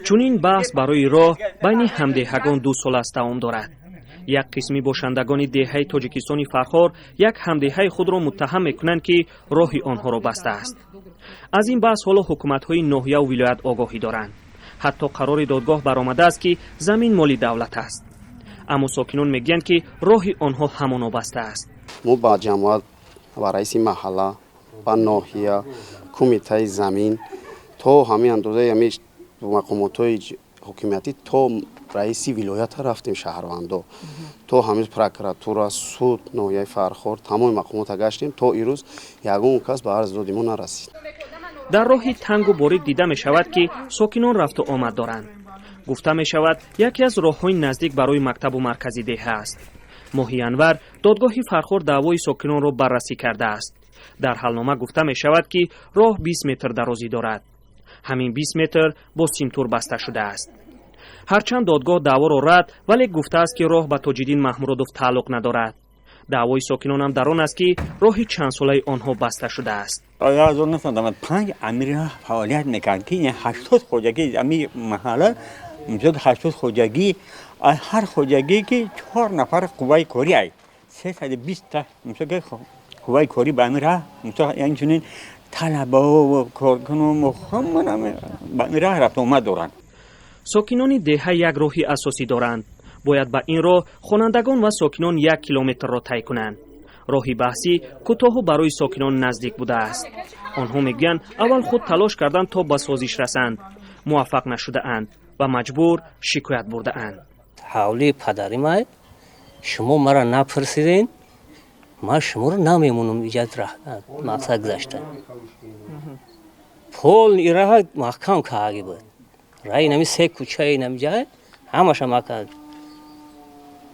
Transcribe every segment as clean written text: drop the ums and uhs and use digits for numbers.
чунин баҳс барои роҳ байни ҳамдеҳагон 2 сол аст давом дорад. як қисми бошандагони деҳаи тоҷикистони фархор як ҳамдеҳаи худро муттаҳам мекунанд ки роҳи онҳоро бастааст. аз ин баҳс ҳоло ҳукуматҳои ноҳияу вилоят огоҳӣ доранд. ҳатто қарори додгоҳ баромадааст ки замин моли давлат аст. аммо сокинон мегӯянд ки роҳи онҳо ҳамоно бастааст. мо ба ҷамоат ва раиси маҳалла ба ноҳия кумитаи замин то ҳамин андозаи ҳамин мақомотҳои ҳокимиятӣ то раиси вилоята рафтем шаҳрвандо то ҳамин прокуратура суд ноҳияи фархор тамоми мақомота гаштем то ирӯз ягон кас ба арз доди мо нарасид. дар роҳи тангу борик дида мешавад ки сокинон рафту омад доранд. гуфта мешавад яке аз роҳҳои наздик барои мактабу маркази деҳа аст. моҳи январ додгоҳи фархор даъвои сокинонро баррасӣ кардааст. дар ҳалнома гуфта мешавад ки роҳ 20 метр дарозӣ дорад. ҳамин 20 метр бо симтур баста шудааст. ҳарчанд додгоҳ даъворо рад, вале гуфтааст ки роҳ ба Тоҷиддин Маҳмуродов тааллуқ надорад. даъвои сокинон ҳам дар он аст ки роҳи чандсолаи онҳо баста шудааст. 1995 амира фаъолият мекард ки 80 хоҷагӣ ами маҳалла мисол 80 хоҷагӣ ҳар хоҷагӣ ки 4 нафар қувваи корӣ ай 320 та мисол қувваи корӣ ба амира мисол инчунин талаба ва коркунон ҳамман ба амира рафт омад доранд. сокинони деҳа як роҳи асосӣ доранд. бояд ба ин роҳ хонандагон ва сокинон 1 километрро тай кунанд. роҳи баҳсӣ кӯтоҳу барои сокинон наздик будааст. онҳо мегӯянд аввал худ талош карданд то ба созиш расанд. муваффақ нашудаанд ва маҷбур шикоят бурдаанд. ҳавли падари май шумо мара напурсиден ман шуморо намемонам иҷад мақсад гузашта пол ираҳа маҳкам кааги буд раи нами се кӯчаи намҷай ҳамаша макан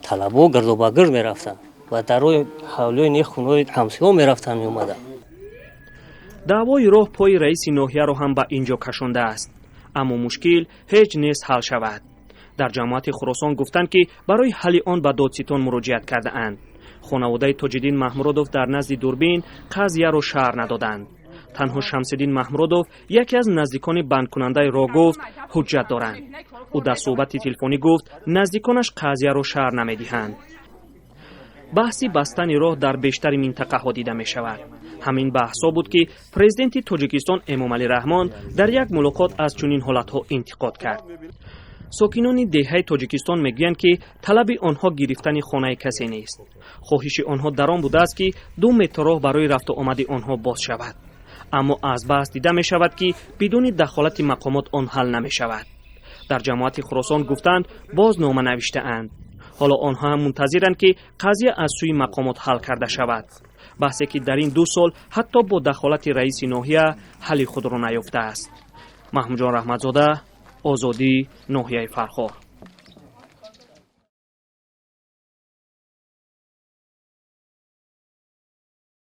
талабо гирдобагирд мерафтанд ва дар роҳи ҳавлиёи не хунои ҳамсоё мерафтанд меомаданд. даъвои роҳ пои раиси ноҳияро ҳам ба ин ҷо кашондааст. аммо мушкил ҳеҷ нест ҳал шавад. дар ҷамоати Хуросон гуфтанд ки барои ҳалли он ба додситон муроҷиат кардаанд. хонаводаи Тоҷиддин Маҳмуродов дар назди дурбин қазияро шаҳр надоданд. танҳо Шамсиддин Маҳмуродов яке аз наздикони бандкунандаи роҳ гуфт ҳуҷҷат доранд. ӯ дар суҳбати телефонӣ гуфт наздиконаш қазияро шаҳр намедиҳанд. баҳси бастани роҳ дар бештари минтақаҳо дида мешавад. ҳамин баҳсҳо буд ки президенти Тоҷикистон Эмомалӣ Раҳмон дар як мулоқот аз чунин ҳолатҳо интиқод кард. сокинони деҳаи Тоҷикистон мегӯянд ки талаби онҳо гирифтани хонаи касе нест. хоҳиши онҳо дар он будааст ки 2 метр роҳ барои рафту омади онҳо боз шавад. аммо аз баҳс дида мешавад ки бидуни дахолати мақомот он ҳал намешавад. дар ҷамоати Хуросон гуфтанд боз нома навиштаанд. ҳоло онҳо ҳам мунтазиранд ки қазия аз сӯи мақомот ҳал карда шавад. баҳсе ки дар ин 2 сол ҳатто бо дахолати раиси ноҳия ҳалли худро наёфтааст. маҳмуҷон Раҳматзода, Озодӣ, ноҳияи Фархор.